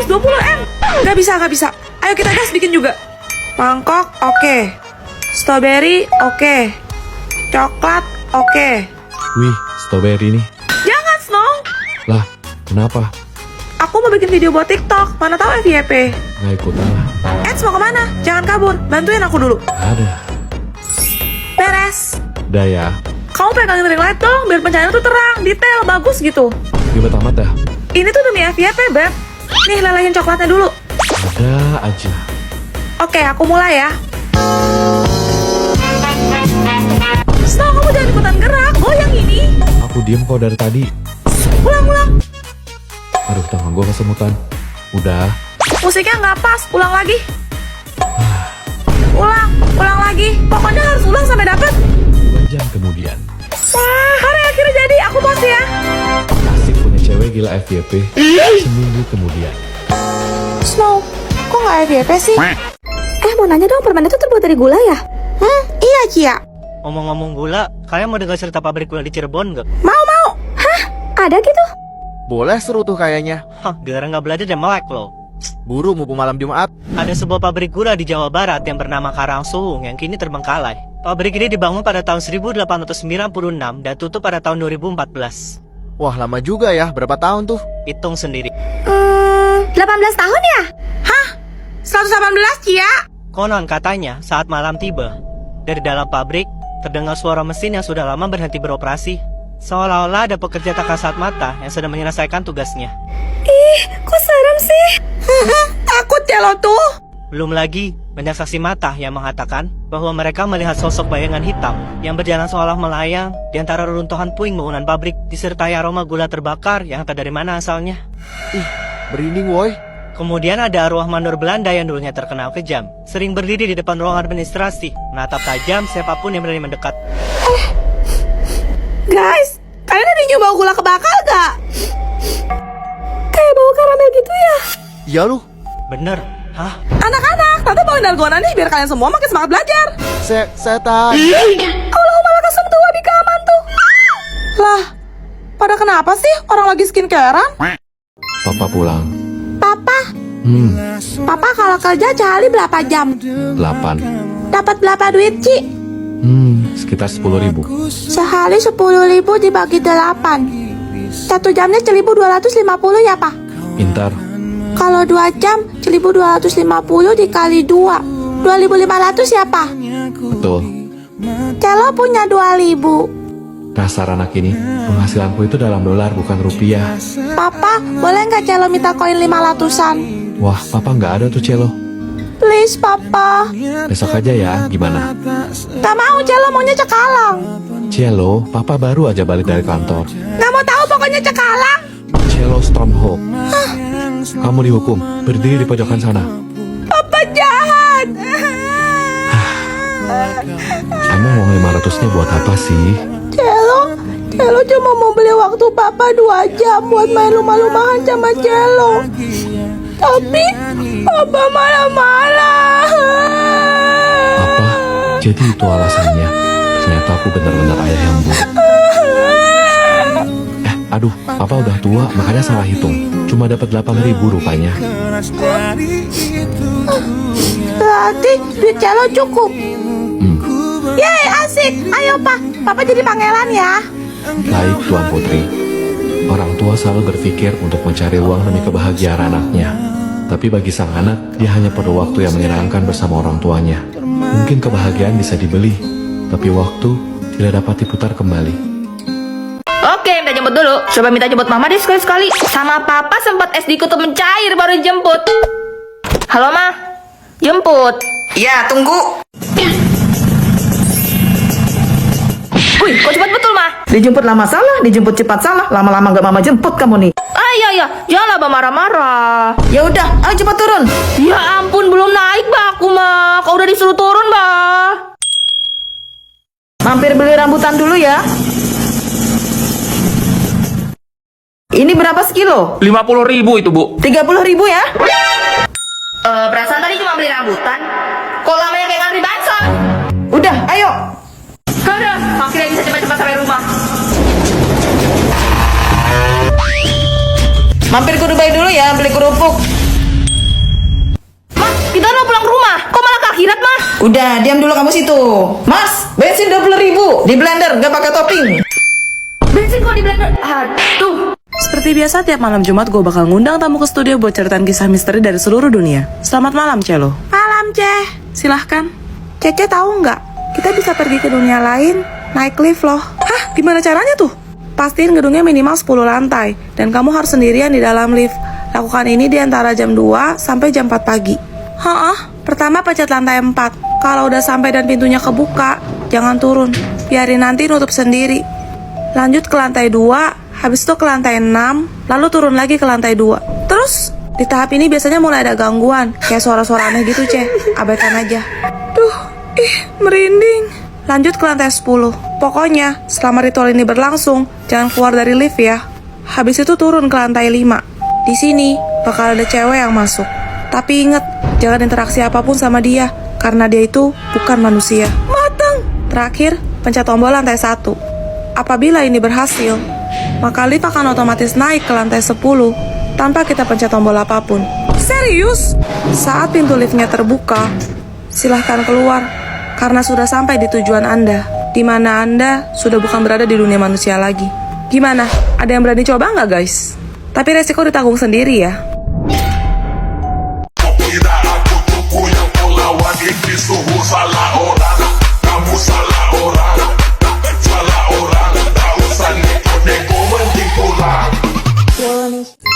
20M. Gak bisa. Ayo kita gas bikin juga. Mangkok, oke. Strawberry, oke. Coklat, oke. Wih, strawberry nih. Jangan, Snow. Lah, kenapa? Aku mau bikin video buat TikTok. Mana tahu FYP. Nggak ikut lah. Eds mau kemana? Jangan kabur. Bantuin aku dulu. Ada. Beres. Udah ya. Kamu pegangin ring light dong, biar pencahayaan tuh terang, detail, bagus gitu. Ribet amat dah. Ini tuh demi FYP, Beb. Nih, lelehin coklatnya dulu. Ada aja. Oke, aku mulai ya. Snow, kamu jangan ikutan gerak. Goyang ini. Aku diem kok dari tadi. Ulang. Aduh, tangan gue kesemutan. Udah. Musiknya nggak pas. Ulang lagi. Ulang lagi. Pokoknya harus ulang sampai dapet. 2 jam kemudian. Wah, hari akhirnya jadi. Aku post ya. Asik punya cewek gila FYP. Seminggu kemudian. Snow, kok nggak FYP sih? Mau nanya dong, permen itu terbuat dari gula ya? Iya, Cia. Ngomong-ngomong gula, kalian mau dengar cerita pabrik gula di Cirebon nggak? Mau. Hah? Ada gitu? Boleh, seru tuh kayaknya. Hah, gara nggak belajar dan melek loh. Buru mumpung malam Jumat. Ada sebuah pabrik gula di Jawa Barat yang bernama Karangsuwung yang kini terbengkalai. Pabrik ini dibangun pada tahun 1896 dan tutup pada tahun 2014. Wah, lama juga ya. Berapa tahun tuh? Hitung sendiri. 18 tahun ya? Hah? 118, Cia? Konon katanya saat malam tiba, dari dalam pabrik terdengar suara mesin yang sudah lama berhenti beroperasi. Seolah-olah ada pekerja tak kasat mata yang sedang menyelesaikan tugasnya. Ih, kok serem sih? Takut ya lo tuh. Belum lagi banyak saksi mata yang mengatakan bahwa mereka melihat sosok bayangan hitam yang berjalan seolah melayang di antara reruntuhan puing bangunan pabrik disertai aroma gula terbakar yang entah dari mana asalnya. Ih, merinding woi. Kemudian ada arwah mandor Belanda yang dulunya terkenal kejam, sering berdiri di depan ruang administrasi, menatap tajam siapapun yang berani mendekat. Guys, kalian ada nyoba gula kebakar gak? Kayak bau karamel gitu ya? Iya lu. Bener, hah? Anak-anak, tante bawain dalgona nih biar kalian semua makin semangat belajar. Setan. Allahumma lakasum tuh di kaman tuh. Lah, pada kenapa sih orang lagi skincarean? Papa pulang. Papa, Hmm, Papa kalau kerja sehari berapa jam? 8. Dapat berapa duit, Ci? Sekitar 10.000. Sehari 10.000 dibagi 8. 1 jamnya 1.250 ya, Pak? Pintar. Kalau 2 jam 1.250 dikali 2, 2.500 ya, Pak? Betul. Celo punya 2.000. Dasar anak ini, penghasilanku itu dalam dolar bukan rupiah. Papa, boleh nggak Celo minta koin 500-an? Wah, papa nggak ada tuh celo. Please, Papa. Besok aja ya, gimana? Gak mau, Celo maunya cekalang. Celo, papa baru aja balik dari kantor. Gak mau tahu, pokoknya cekalang. Celo Stormhawk. Kamu dihukum, berdiri di pojokan sana. Papa jahat. Emang uang 500-nya buat apa sih? Celo cuma mau beli waktu Papa 2 jam buat main lumah-lumahan sama Celo. Tapi Papa marah-marah. Apa? Jadi itu alasannya. Ternyata aku benar-benar ayah yang buruk. Aduh, papa udah tua, makanya salah hitung. Cuma dapat 8.000 rupanya. Berarti duit Celo cukup. Yeay, asik. Ayo, Pak. Papa jadi pangeran ya. Baik, Tuan Putri. Orang tua selalu berpikir untuk mencari uang demi kebahagiaan anaknya. Tapi bagi sang anak, dia hanya perlu waktu yang menyenangkan bersama orang tuanya. Mungkin kebahagiaan bisa dibeli, tapi waktu tidak dapat diputar kembali. Oke, minta jemput dulu. Coba minta jemput mama deh sekali-sekali. Sama papa sempat SD ku tuh mencair baru jemput. Halo, Ma. Jemput. Ya, tunggu. Wih, kok cepat betul, Ma? Dijemput lama salah, dijemput cepat salah. Lama-lama gak mama jemput kamu nih. Iya, janganlah Mbak marah-marah. Ya udah, ayo cepat turun. Ya ampun, belum naik, Mbak, aku, Ma. Kau udah disuruh turun, Mbak. Mampir beli rambutan dulu ya. Ini berapa sekilo? 50.000 itu, Bu. 30.000 ya. Perasaan tadi cuma beli rambutan. Kok lamanya kayak ngantri bakso? Udah, ayo. Aduh, akhirnya bisa cepat-cepat sampai rumah. Mampir ke Dubai dulu ya, beli kerupuk. Kita udah pulang ke rumah. Kok malah ke akhirat, mah? Udah, diam dulu kamu situ. Mas, bensin 20.000 di blender, gak pakai topping. Bensin kok di blender? Aduh. Seperti biasa, tiap malam Jumat gue bakal ngundang tamu ke studio buat ceritain kisah misteri dari seluruh dunia. Selamat malam, Celo. Malam, Ceh. Silahkan. Cece tahu nggak? Kita bisa pergi ke dunia lain, naik lift loh. Hah, gimana caranya tuh? Pastiin gedungnya minimal 10 lantai, dan kamu harus sendirian di dalam lift. Lakukan ini di antara jam 2 sampai jam 4 pagi. Pertama pencet lantai 4. Kalau udah sampai dan pintunya kebuka, jangan turun. Biarin nanti nutup sendiri. Lanjut ke lantai 2, habis itu ke lantai 6, lalu turun lagi ke lantai 2. Terus, di tahap ini biasanya mulai ada gangguan, kayak suara-suara aneh gitu, Ceh. Abaikan aja. Merinding. Lanjut ke lantai 10. Pokoknya, selama ritual ini berlangsung, jangan keluar dari lift ya. Habis itu turun ke lantai 5. Di sini, bakal ada cewek yang masuk. Tapi ingat, jangan interaksi apapun sama dia, karena dia itu bukan manusia. Matang! Terakhir, pencet tombol lantai 1. Apabila ini berhasil, maka lift akan otomatis naik ke lantai 10 tanpa kita pencet tombol apapun. Serius? Saat pintu liftnya terbuka, silahkan keluar, karena sudah sampai di tujuan Anda, di mana Anda sudah bukan berada di dunia manusia lagi. Gimana? Ada yang berani coba nggak, guys? Tapi resiko ditanggung sendiri ya.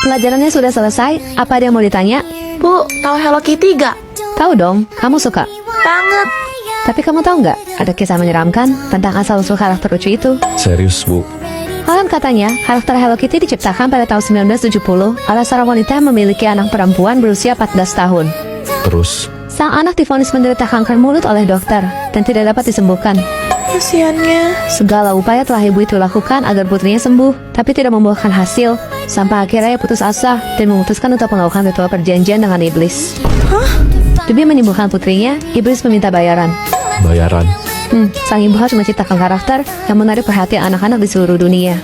Pelajarannya sudah selesai, apa ada yang mau ditanya? Bu, tahu Hello Kitty gak? Tahu dong, kamu suka. Banget. Tapi kamu tahu nggak, ada kisah menyeramkan tentang asal-usul karakter lucu itu? Serius, Bu? Konon katanya, karakter Hello Kitty diciptakan pada tahun 1970 oleh seorang wanita yang memiliki anak perempuan berusia 14 tahun. Terus? Sang anak divonis menderita kanker mulut oleh dokter dan tidak dapat disembuhkan. Kasiannya. Segala upaya telah ibu itu lakukan agar putrinya sembuh, tapi tidak membuahkan hasil. Sampai akhirnya ia putus asa dan memutuskan untuk melakukan ritual perjanjian dengan iblis. Demi menyembuhkan putrinya, iblis meminta bayaran. Bayaran? Sang ibu harus menciptakan karakter yang menarik perhatian anak-anak di seluruh dunia.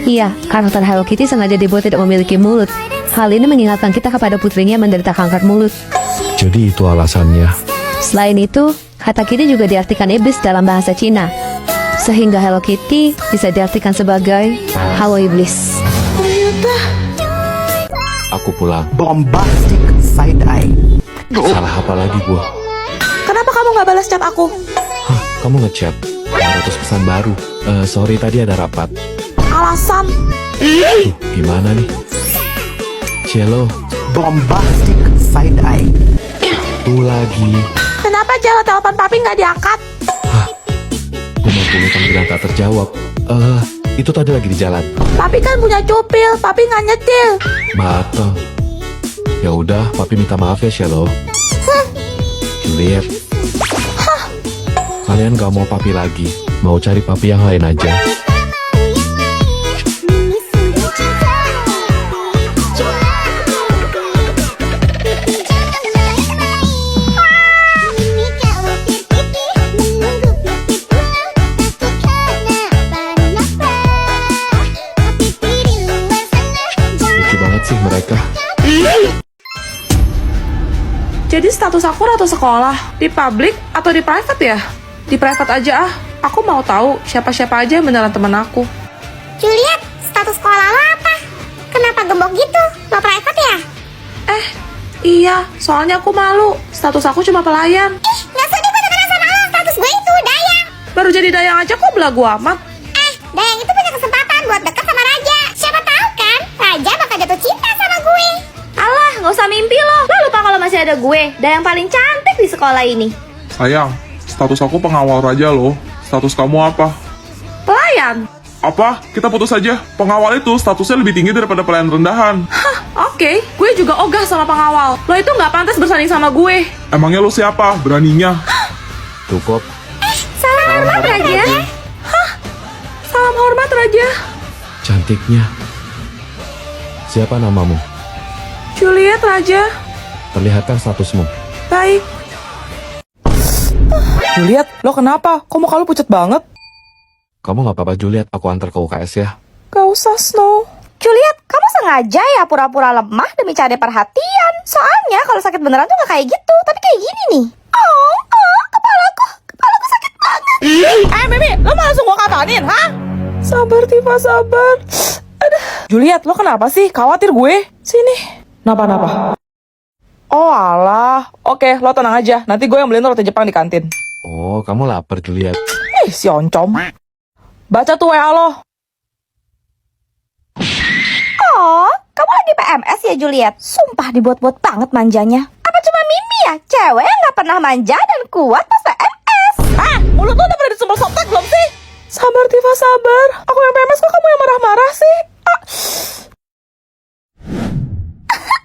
Iya, karakter Hello Kitty sengaja dibuat tidak memiliki mulut. Hal ini mengingatkan kita kepada putrinya yang menderita kanker mulut. Jadi itu alasannya. Selain itu, kata Kitty juga diartikan iblis dalam bahasa Cina. Sehingga Hello Kitty bisa diartikan sebagai halo iblis. Aku pulang. Bombastic side eye. Salah apa lagi gua? Kenapa kamu nggak balas chat aku? Hah, kamu ngechat? 500 pesan baru. Sorry tadi ada rapat. Alasan. Gimana nih? Cielo, Bombastic side eye. tuh lagi. Kenapa jalan telepon papi nggak diangkat? 50 panggilan tak terjawab. Itu tadi lagi di jalan. Papi kan punya cupil, papi nggak nyetil. Mateng. Ya udah, papi minta maaf ya, Cielo. Juliet. Kalian gak mau papi lagi. Mau cari papi yang lain aja. Lucu banget sih mereka. Jadi status aku ratu sekolah, di public atau di private ya? Di private aja ah, aku mau tahu siapa-siapa aja yang beneran temen aku. Juliet, status sekolah lo apa? Kenapa gembok gitu? Lo private ya? Iya, soalnya aku malu, status aku cuma pelayan. Gak sedih gue dengerin sama lo, status gue itu Dayang. Baru jadi dayang aja kok belagu amat. Dayang itu punya kesempatan buat deket sama Raja. Siapa tahu kan, Raja bakal jatuh cinta sama gue. Alah, nggak usah mimpi lo. Lo lupa kalau masih ada gue, dan yang paling cantik di sekolah ini. Sayang, status aku pengawal raja loh. Status kamu apa? Pelayan? Apa? Kita putus aja. Pengawal itu statusnya lebih tinggi daripada pelayan rendahan. Oke, gue juga ogah sama pengawal. Lo itu nggak pantas bersanding sama gue. Emangnya lo siapa? Beraninya? Cukup. Salam hormat Raja. Salam hormat Raja. Cantiknya. Siapa namamu? Juliet Raja. Perlihatkan statusmu. Baik. Juliet, lo kenapa? Kok muka lo pucat banget? Kamu gak apa-apa Juliet, aku antar ke UKS ya. Gak usah, Snow. Juliet, kamu sengaja ya pura-pura lemah demi cari perhatian. Soalnya kalau sakit beneran tuh gak kayak gitu, tapi kayak gini nih. Kepalaku sakit banget. Mimi, lo mau langsung gua katanin, ha? Sabar Tifa, sabar. Juliet, lo kenapa sih? Khawatir gue. Sini. Napa? Oh alah. Oke, lo tenang aja. Nanti gue yang beliin roti Jepang di kantin. Oh, kamu lapar, Juliet. Si oncom. Baca tuh WA lo. Oh, kamu lagi PMS ya Juliet? Sumpah dibuat-buat banget manjanya. Apa cuma Mimi ya? Cewek yang gak pernah manja dan kuat pas PMS. Mulut lo udah pada disembel softtek belum sih? Sabar Tifa, sabar. Aku yang PMS kok kamu yang marah-marah sih?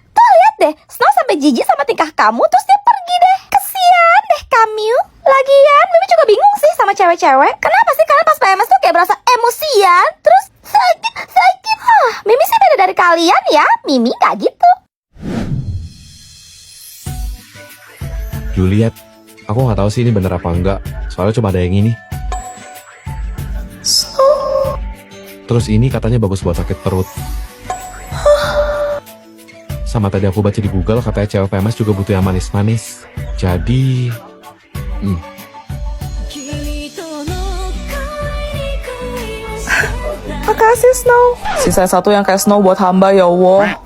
Tuh lihat deh, Snow sampai jijik sama tingkah kamu terus dia pergi deh. Kesian deh kamu. Lagian Mimi juga bingung sih sama cewek-cewek. Kenapa sih kalian pas PMS tuh kayak berasa emosian? Terus sakit. Mimi sih beda dari kalian ya. Mimi gak gitu. Juliet, aku nggak tahu sih ini bener apa enggak. Soalnya cuma ada yang ini. Terus ini katanya bagus buat sakit perut. Sama tadi aku baca di Google katanya cewek PMS juga butuh yang manis-manis. Jadi, Makasih Snow. Sisa satu yang kayak Snow buat hamba ya Allah.